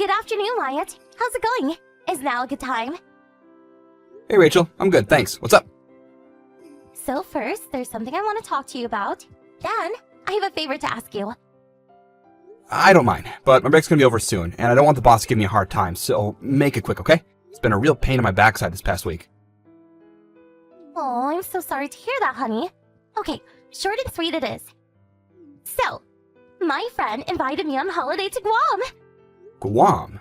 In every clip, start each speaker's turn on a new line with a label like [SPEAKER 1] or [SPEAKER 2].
[SPEAKER 1] Good afternoon, Wyatt. How's it going? Is now a good time?
[SPEAKER 2] Hey Rachel, I'm good, thanks. What's up?
[SPEAKER 1] So first, there's something I want to talk to you about. Then, I have a favor to ask you.
[SPEAKER 2] I don't mind, but my break's gonna be over soon, and I don't want the boss to give me a hard time, so make it quick, okay? It's been a real pain in my backside this past week.
[SPEAKER 1] Oh, I'm so sorry to hear that, honey. Okay, short and sweet it is. So, my friend invited me on holiday to Guam.
[SPEAKER 2] Guam?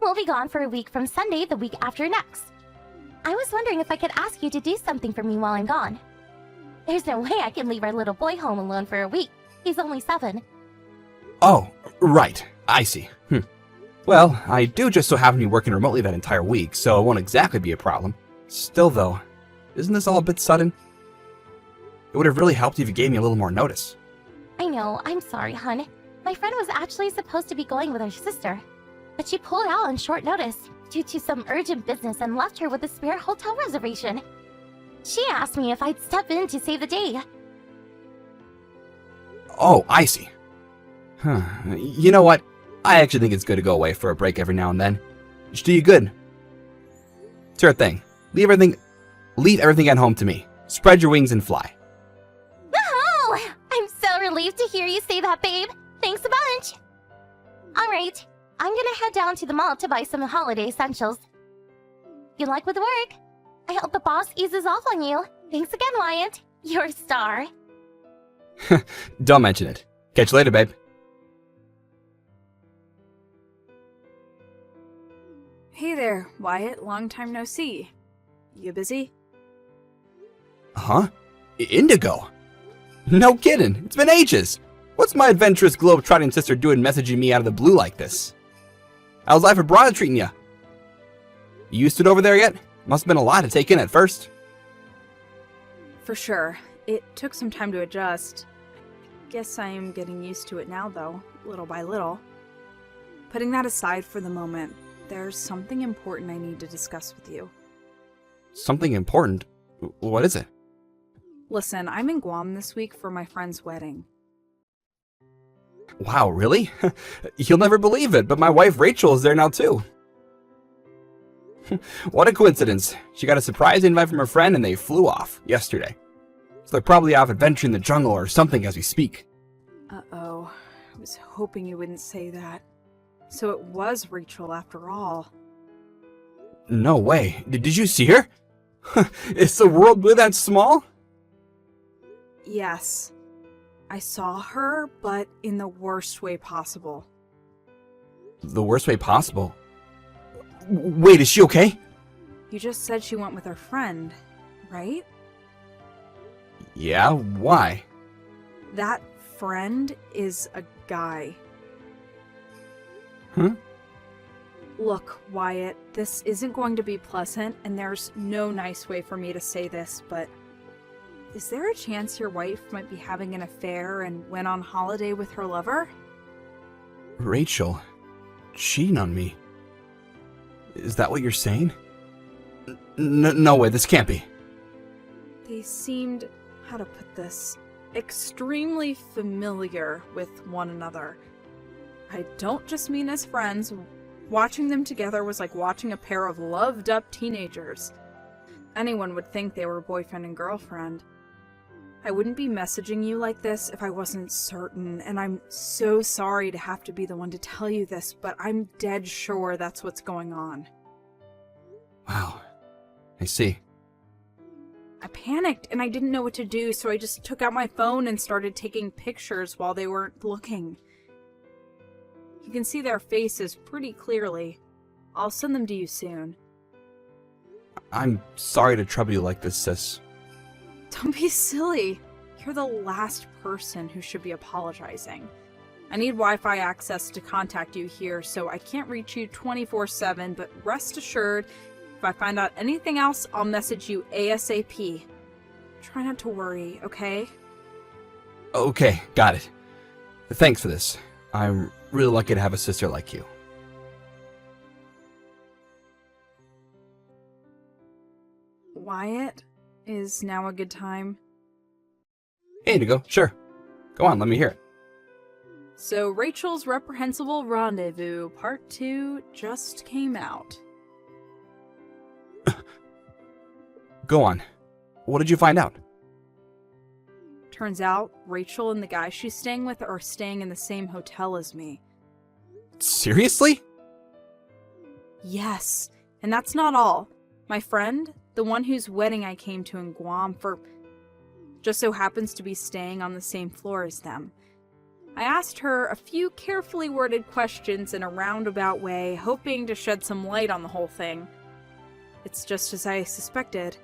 [SPEAKER 1] We'll be gone for a week from Sunday the week after next. I was wondering if I could ask you to do something for me while I'm gone. There's no way I can leave our little boy home alone for a week. He's only 7.
[SPEAKER 2] Oh, right. I see. Well, I do just so happen to be working remotely that entire week, so it won't exactly be a problem. Still, though, isn't this all a bit sudden? It would have really helped if you gave me a little more notice.
[SPEAKER 1] I know, I'm sorry, hun. My friend was actually supposed to be going with her sister, but she pulled out on short notice due to some urgent business and left her with a spare hotel reservation. She asked me if I'd step in to save the day.
[SPEAKER 2] Oh, I see. You know what? I actually think it's good to go away for a break every now and then. It should do you good. Sure thing. Leave everything at home to me. Spread your wings and fly.
[SPEAKER 1] Oh, I'm so relieved to hear you say that, babe. Thanks a bunch. All right, I'm gonna head down to the mall to buy some holiday essentials. Good luck with work. I hope the boss eases off on you. Thanks again, Wyatt. You're a star.
[SPEAKER 2] Don't mention it. Catch you later, babe.
[SPEAKER 3] Hey there, Wyatt. Long time no see. You busy?
[SPEAKER 2] Huh? Indigo? No kidding. It's been ages. What's my adventurous globe-trotting sister doing messaging me out of the blue like this? How's life abroad treating ya? You used to it over there yet? Must have been a lot to take in at first.
[SPEAKER 3] For sure. It took some time to adjust. Guess I am getting used to it now, though, little by little. Putting that aside for the moment, there's something important I need to discuss with you.
[SPEAKER 2] Something important? What is it?
[SPEAKER 3] Listen, I'm in Guam this week for my friend's wedding.
[SPEAKER 2] Wow, really? You'll never believe it, but my wife Rachel is there now too. What a coincidence. She got a surprise invite from her friend and they flew off yesterday. So they're probably off adventuring the jungle or something as we speak.
[SPEAKER 3] Uh-oh. I was hoping you wouldn't say that. So it was Rachel after all.
[SPEAKER 2] No way. Did you see her? Is the world really that small?
[SPEAKER 3] Yes. I saw her, but in the worst way possible.
[SPEAKER 2] The worst way possible? Wait, is she okay?
[SPEAKER 3] You just said she went with her friend, right?
[SPEAKER 2] Yeah, why?
[SPEAKER 3] That friend is a guy.
[SPEAKER 2] Huh?
[SPEAKER 3] Look, Wyatt, this isn't going to be pleasant, and there's no nice way for me to say this, but is there a chance your wife might be having an affair and went on holiday with her lover?
[SPEAKER 2] Rachel, cheating on me. Is that what you're saying? No way, this can't be.
[SPEAKER 3] They seemed, how to put this, extremely familiar with one another. I don't just mean as friends. Watching them together was like watching a pair of loved-up teenagers. Anyone would think they were boyfriend and girlfriend. I wouldn't be messaging you like this if I wasn't certain, and I'm so sorry to have to be the one to tell you this, but I'm dead sure that's what's going on.
[SPEAKER 2] Wow, I see.
[SPEAKER 3] I panicked and I didn't know what to do, so I just took out my phone and started taking pictures while they weren't looking. You can see their faces pretty clearly. I'll send them to you soon.
[SPEAKER 2] I'm sorry to trouble you like this, sis.
[SPEAKER 3] Don't be silly. You're the last person who should be apologizing. I need Wi-Fi access to contact you here, so I can't reach you 24/7, but rest assured, if I find out anything else, I'll message you ASAP. Try not to worry, okay?
[SPEAKER 2] Okay, got it. Thanks for this. I'm really lucky to have a sister like you.
[SPEAKER 3] Wyatt, is now a good time?
[SPEAKER 2] Hey, Indigo, sure. Go on, let me hear it.
[SPEAKER 3] So Rachel's Reprehensible Rendezvous Part 2 just came out.
[SPEAKER 2] Go on. What did you find out?
[SPEAKER 3] Turns out, Rachel and the guy she's staying with are staying in the same hotel as me.
[SPEAKER 2] Seriously?
[SPEAKER 3] Yes, and that's not all. My friend, the one whose wedding I came to in Guam for, just so happens to be staying on the same floor as them. I asked her a few carefully worded questions in a roundabout way, hoping to shed some light on the whole thing. It's just as I suspected.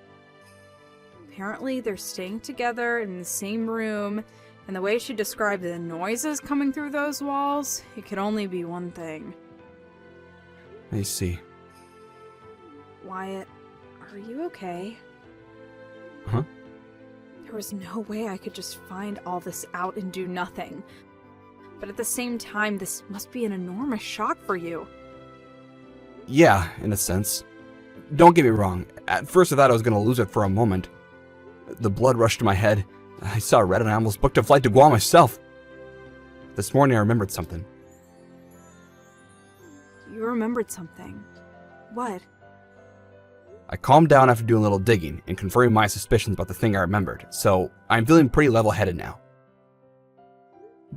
[SPEAKER 3] Apparently, they're staying together in the same room, and the way she described the noises coming through those walls, it could only be one thing.
[SPEAKER 2] I see.
[SPEAKER 3] Wyatt, are you okay?
[SPEAKER 2] Huh?
[SPEAKER 3] There was no way I could just find all this out and do nothing. But at the same time, this must be an enormous shock for you.
[SPEAKER 2] Yeah, in a sense. Don't get me wrong. At first I thought I was going to lose it for a moment. The blood rushed to my head. I saw red and I almost booked a flight to Guam myself. This morning I remembered something.
[SPEAKER 3] You remembered something. What?
[SPEAKER 2] I calmed down after doing a little digging and confirming my suspicions about the thing I remembered, so I'm feeling pretty level-headed now.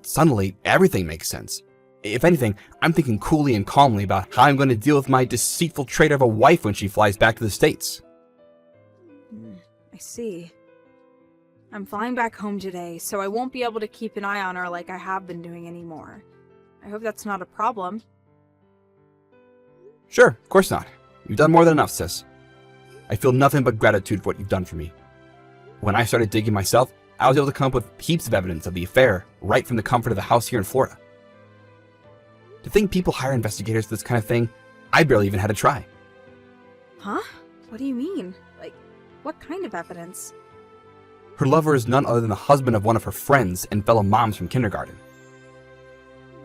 [SPEAKER 2] Suddenly, everything makes sense. If anything, I'm thinking coolly and calmly about how I'm going to deal with my deceitful traitor of a wife when she flies back to the States.
[SPEAKER 3] I see. I'm flying back home today, so I won't be able to keep an eye on her like I have been doing anymore. I hope that's not a problem.
[SPEAKER 2] Sure, of course not. You've done more than enough, sis. I feel nothing but gratitude for what you've done for me. When I started digging myself, I was able to come up with heaps of evidence of the affair right from the comfort of the house here in Florida. To think people hire investigators for this kind of thing, I barely even had to try.
[SPEAKER 3] Huh? What do you mean? Like, what kind of evidence?
[SPEAKER 2] Her lover is none other than the husband of one of her friends and fellow moms from kindergarten.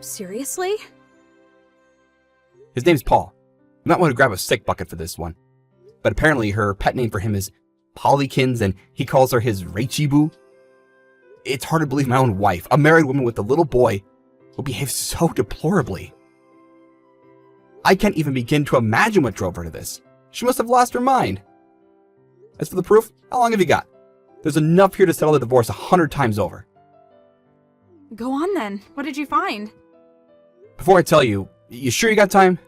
[SPEAKER 3] Seriously?
[SPEAKER 2] His name's Paul. You might want to grab a sick bucket for this one. But apparently her pet name for him is Pollykins, and he calls her his Rachy Boo. It's hard to believe my own wife, a married woman with a little boy, will behave so deplorably. I can't even begin to imagine what drove her to this. She must have lost her mind. As for the proof, how long have you got? There's enough here to settle the divorce 100 times over.
[SPEAKER 3] Go on then. What did you find?
[SPEAKER 2] Before I tell you, you sure you got time?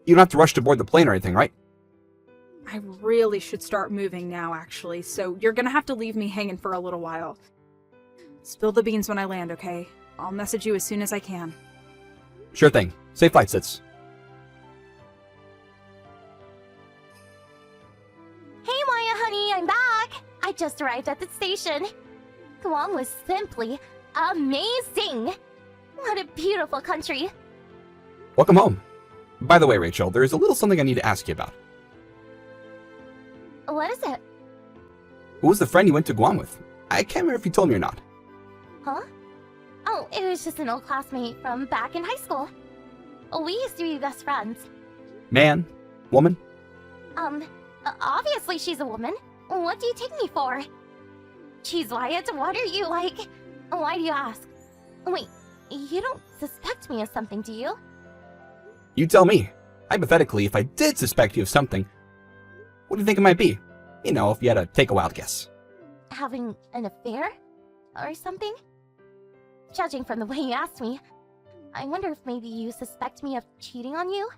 [SPEAKER 2] You don't have to rush to board the plane or anything, right?
[SPEAKER 3] I really should start moving now, actually, so you're gonna have to leave me hanging for a little while. Spill the beans when I land, okay? I'll message you as soon as I can.
[SPEAKER 2] Sure thing. Safe flight, Sits.
[SPEAKER 1] Hey, Maya, honey, I'm back! I just arrived at the station. Guam was simply amazing! What a beautiful country.
[SPEAKER 2] Welcome home. By the way, Rachel, there is a little something I need to ask you about.
[SPEAKER 1] What is it?
[SPEAKER 2] Who was the friend you went to Guam with? I can't remember if you told me or not.
[SPEAKER 1] Huh? Oh, it was just an old classmate from back in high school. We used to be best friends.
[SPEAKER 2] Man? Woman?
[SPEAKER 1] Obviously she's a woman. What do you take me for? Jeez, Wyatt, what are you like? Why do you ask? Wait, you don't suspect me of something, do you?
[SPEAKER 2] You tell me. Hypothetically, if I did suspect you of something, what do you think it might be? You know, if you had to take a wild guess.
[SPEAKER 1] Having an affair? Or something? Judging from the way you asked me, I wonder if maybe you suspect me of cheating on you?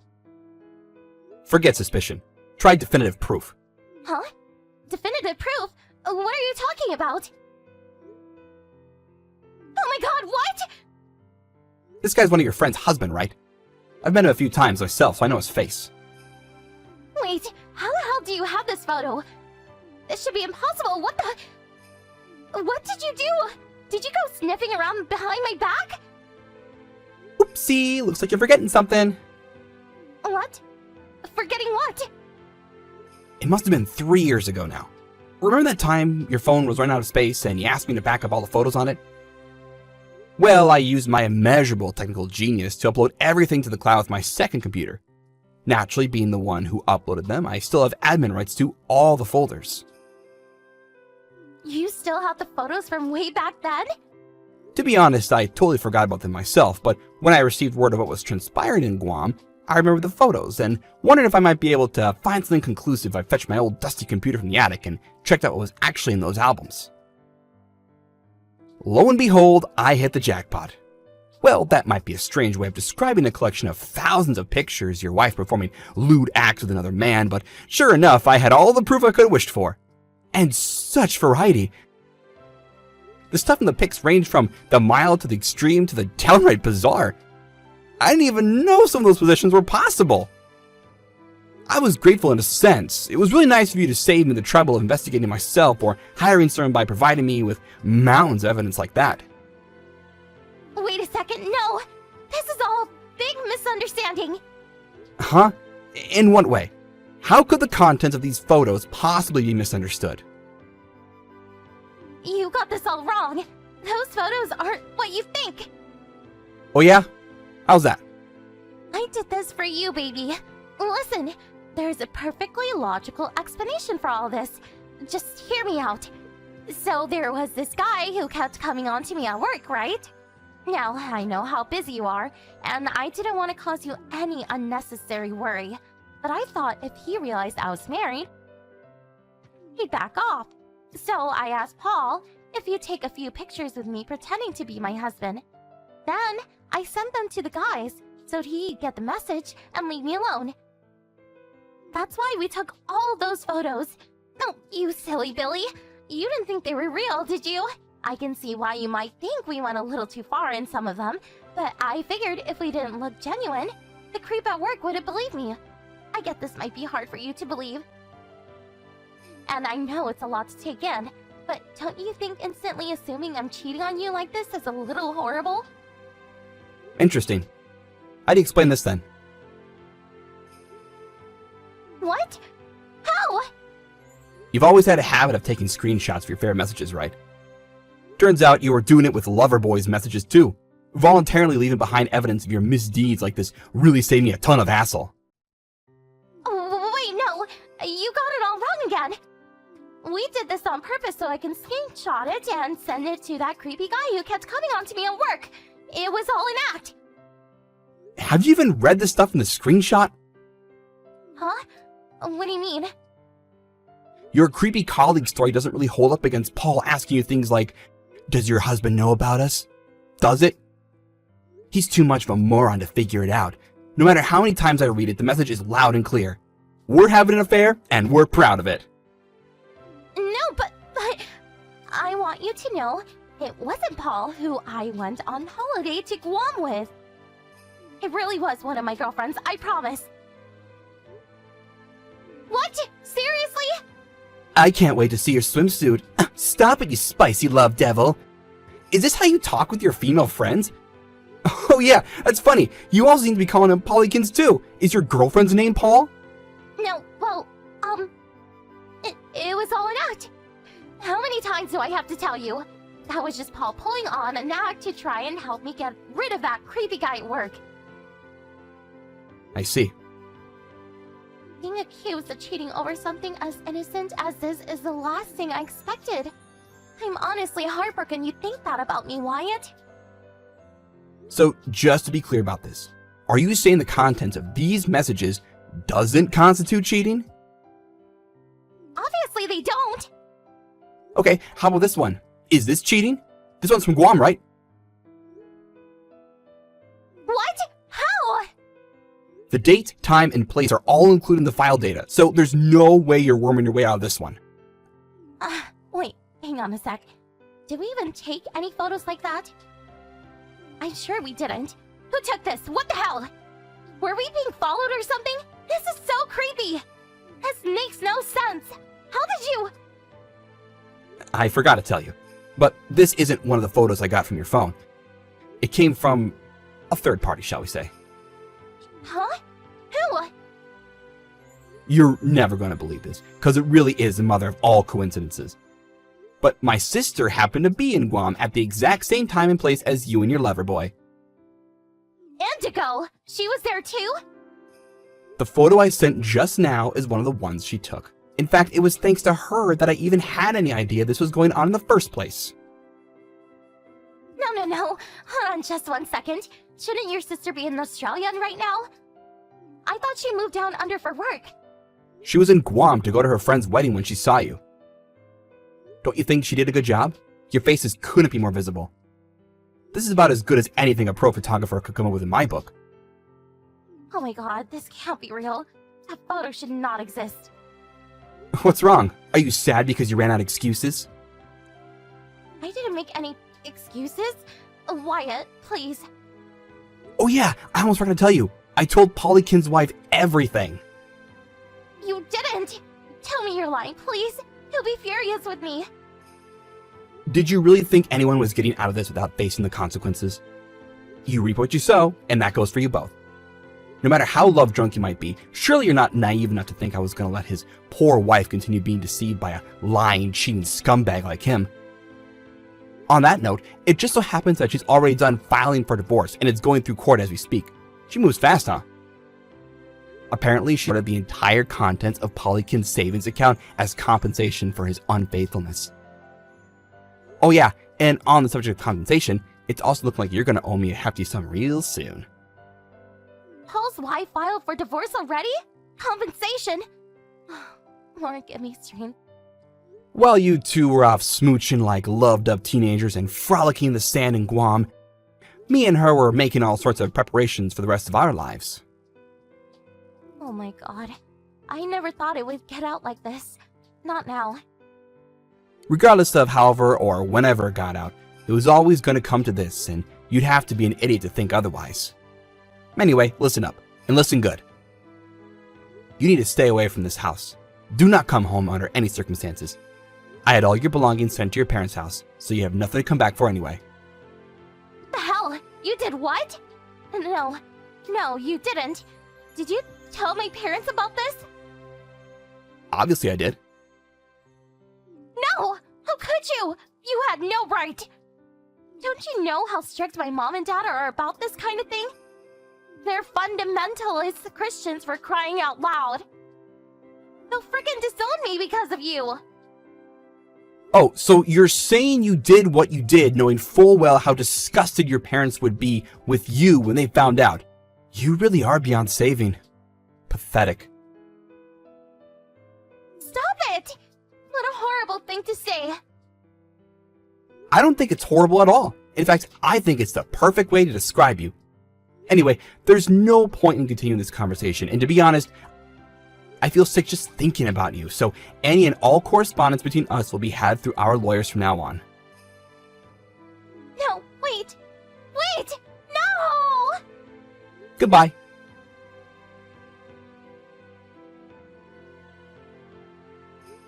[SPEAKER 2] Forget suspicion. Try definitive proof.
[SPEAKER 1] Huh? Definitive proof? What are you talking about? Oh my god, what?
[SPEAKER 2] This guy's one of your friend's husband, right? I've met him a few times myself, so I know his face.
[SPEAKER 1] Wait, how the hell do you have this photo? This should be impossible, what the... What did you do? Did you go sniffing around behind my back?
[SPEAKER 2] Oopsie, looks like you're forgetting something.
[SPEAKER 1] What? Forgetting what?
[SPEAKER 2] It must have been 3 years ago now. Remember that time your phone was running out of space and you asked me to back up all the photos on it? Well, I used my immeasurable technical genius to upload everything to the cloud with my second computer. Naturally, being the one who uploaded them, I still have admin rights to all the folders.
[SPEAKER 1] You still have the photos from way back then?
[SPEAKER 2] To be honest, I totally forgot about them myself, but when I received word of what was transpiring in Guam, I remembered the photos and wondered if I might be able to find something conclusive if I fetched my old dusty computer from the attic and checked out what was actually in those albums. Lo and behold, I hit the jackpot. Well, that might be a strange way of describing a collection of thousands of pictures, your wife performing lewd acts with another man, but sure enough, I had all the proof I could have wished for. And such variety. The stuff in the pics ranged from the mild to the extreme to the downright bizarre. I didn't even know some of those positions were possible. I was grateful in a sense. It was really nice of you to save me the trouble of investigating myself or hiring someone by providing me with mounds of evidence like that.
[SPEAKER 1] Wait a second, no! This is all a big misunderstanding!
[SPEAKER 2] Huh? In what way? How could the contents of these photos possibly be misunderstood?
[SPEAKER 1] You got this all wrong. Those photos aren't what you think.
[SPEAKER 2] Oh yeah? How's that?
[SPEAKER 1] I did this for you, baby. Listen, there's a perfectly logical explanation for all this. Just hear me out. So there was this guy who kept coming on to me at work, right? Now, I know how busy you are, and I didn't want to cause you any unnecessary worry. But I thought if he realized I was married, he'd back off. So I asked Paul if he'd take a few pictures with me pretending to be my husband. Then I sent them to the guys so he'd get the message and leave me alone. That's why we took all those photos. Oh, you silly Billy. You didn't think they were real, did you? I can see why you might think we went a little too far in some of them, but I figured if we didn't look genuine, the creep at work wouldn't believe me. I get this might be hard for you to believe. And I know it's a lot to take in, but don't you think instantly assuming I'm cheating on you like this is a little horrible?
[SPEAKER 2] Interesting. How do you explain this then?
[SPEAKER 1] What? How?
[SPEAKER 2] You've always had a habit of taking screenshots of your favorite messages, right? Turns out you were doing it with Loverboy's messages too, voluntarily leaving behind evidence of your misdeeds like this really saved me a ton of hassle.
[SPEAKER 1] Oh, wait, no. You got it all wrong again. We did this on purpose so I can screenshot it and send it to that creepy guy who kept coming on to me at work. It was all an act.
[SPEAKER 2] Have you even read the stuff in the screenshot?
[SPEAKER 1] Huh? What do you mean?
[SPEAKER 2] Your creepy colleague story doesn't really hold up against Paul asking you things like, does your husband know about us? Does it? He's too much of a moron to figure it out. No matter how many times I read it, the message is loud and clear. We're having an affair, and we're proud of it.
[SPEAKER 1] No, but I want you to know it wasn't Paul who I went on holiday to Guam with. It really was one of my girlfriends, I promise. What? Seriously?
[SPEAKER 2] I can't wait to see your swimsuit. Stop it, you spicy love devil. Is this how you talk with your female friends? Oh yeah, that's funny. You all seem to be calling them Paulykins too. Is your girlfriend's name Paul?
[SPEAKER 1] No, well, it was all an act. How many times do I have to tell you? That was just Paul pulling on an act to try and help me get rid of that creepy guy at work.
[SPEAKER 2] I see.
[SPEAKER 1] Being accused of cheating over something as innocent as this is the last thing I expected. I'm honestly heartbroken you think that about me, Wyatt.
[SPEAKER 2] So, just to be clear about this, are you saying the contents of these messages doesn't constitute cheating?
[SPEAKER 1] Obviously they don't.
[SPEAKER 2] Okay, how about this one? Is this cheating? This one's from Guam, right?
[SPEAKER 1] What? How?
[SPEAKER 2] The date, time, and place are all included in the file data, so there's no way you're worming your way out of this one.
[SPEAKER 1] Wait, hang on a sec. Did we even take any photos like that? I'm sure we didn't. Who took this? What the hell? Were we being followed or something? This is so creepy. This makes no sense. How did you...
[SPEAKER 2] I forgot to tell you, but this isn't one of the photos I got from your phone. It came from a third party, shall we say.
[SPEAKER 1] Huh? Who?
[SPEAKER 2] You're never going to believe this, because it really is the mother of all coincidences. But my sister happened to be in Guam at the exact same time and place as you and your lover boy.
[SPEAKER 1] Indigo! She was there too?
[SPEAKER 2] The photo I sent just now is one of the ones she took. In fact, it was thanks to her that I even had any idea this was going on in the first place.
[SPEAKER 1] No, No. Hold on just one second. Shouldn't your sister be in Australia right now? I thought she moved down under for work.
[SPEAKER 2] She was in Guam to go to her friend's wedding when she saw you. Don't you think she did a good job? Your faces couldn't be more visible. This is about as good as anything a pro photographer could come up with in my book.
[SPEAKER 1] Oh my god, this can't be real. That photo should not exist.
[SPEAKER 2] What's wrong? Are you sad because you ran out of excuses?
[SPEAKER 1] I didn't make any excuses. Wyatt, please.
[SPEAKER 2] Oh yeah, I almost forgot to tell you. I told Polykin's wife everything.
[SPEAKER 1] You didn't! Tell me you're lying, please. He'll be furious with me.
[SPEAKER 2] Did you really think anyone was getting out of this without facing the consequences? You reap what you sow, and that goes for you both. No matter how love drunk you might be, surely you're not naive enough to think I was going to let his poor wife continue being deceived by a lying, cheating scumbag like him. On that note, it just so happens that she's already done filing for divorce, and it's going through court as we speak. She moves fast, huh? Apparently, she ordered the entire contents of Polykin's savings account as compensation for his unfaithfulness. Oh yeah, and on the subject of compensation, it's also looking like you're gonna owe me a hefty sum real soon.
[SPEAKER 1] Paul's wife filed for divorce already? Compensation? Lord, give me strength.
[SPEAKER 2] While you two were off smooching like loved-up teenagers and frolicking in the sand in Guam, me and her were making all sorts of preparations for the rest of our lives.
[SPEAKER 1] Oh my god. I never thought it would get out like this. Not now.
[SPEAKER 2] Regardless of however or whenever it got out, it was always going to come to this, and you'd have to be an idiot to think otherwise. Anyway, listen up, and listen good. You need to stay away from this house. Do not come home under any circumstances. I had all your belongings sent to your parents' house, so you have nothing to come back for anyway.
[SPEAKER 1] The hell? You did what? No, you didn't. Did you tell my parents about this?
[SPEAKER 2] Obviously I did.
[SPEAKER 1] No! How could you? You had no right! Don't you know how strict my mom and dad are about this kind of thing? They're fundamentalist Christians, for crying out loud. They'll frickin' disown me because of you!
[SPEAKER 2] Oh, so you're saying you did what you did knowing full well how disgusted your parents would be with you when they found out. You really are beyond saving. Pathetic.
[SPEAKER 1] Stop it! What a horrible thing to say.
[SPEAKER 2] I don't think it's horrible at all. In fact, I think it's the perfect way to describe you. Anyway, there's no point in continuing this conversation, and to be honest, I feel sick just thinking about you, so any and all correspondence between us will be had through our lawyers from now on.
[SPEAKER 1] No, wait! Wait! No!
[SPEAKER 2] Goodbye.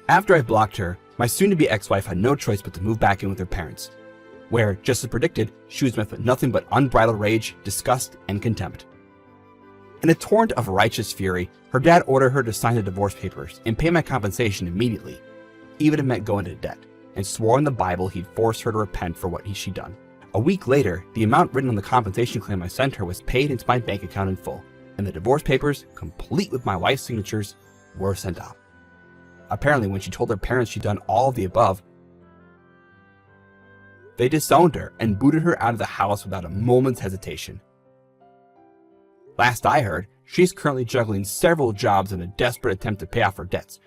[SPEAKER 2] After I blocked her, my soon-to-be ex-wife had no choice but to move back in with her parents, where, just as predicted, she was met with nothing but unbridled rage, disgust, and contempt. In a torrent of righteous fury, her dad ordered her to sign the divorce papers and pay my compensation immediately, even if it meant going into debt, and swore in the Bible he'd force her to repent for what she'd done. A week later, the amount written on the compensation claim I sent her was paid into my bank account in full, and the divorce papers, complete with my wife's signatures, were sent off. Apparently, when she told her parents she'd done all of the above, they disowned her and booted her out of the house without a moment's hesitation. Last I heard, she's currently juggling several jobs in a desperate attempt to pay off her debts,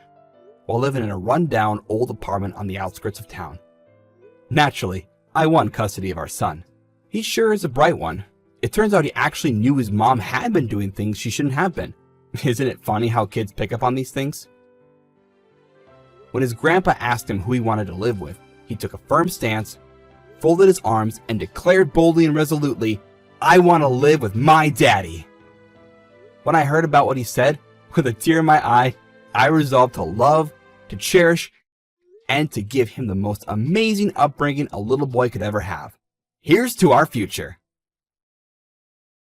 [SPEAKER 2] while living in a run-down old apartment on the outskirts of town. Naturally, I won custody of our son. He sure is a bright one. It turns out he actually knew his mom had been doing things she shouldn't have been. Isn't it funny how kids pick up on these things? When his grandpa asked him who he wanted to live with, he took a firm stance, folded his arms, and declared boldly and resolutely, "I want to live with my daddy." When I heard about what he said, with a tear in my eye, I resolved to love, to cherish, and to give him the most amazing upbringing a little boy could ever have. Here's to our future.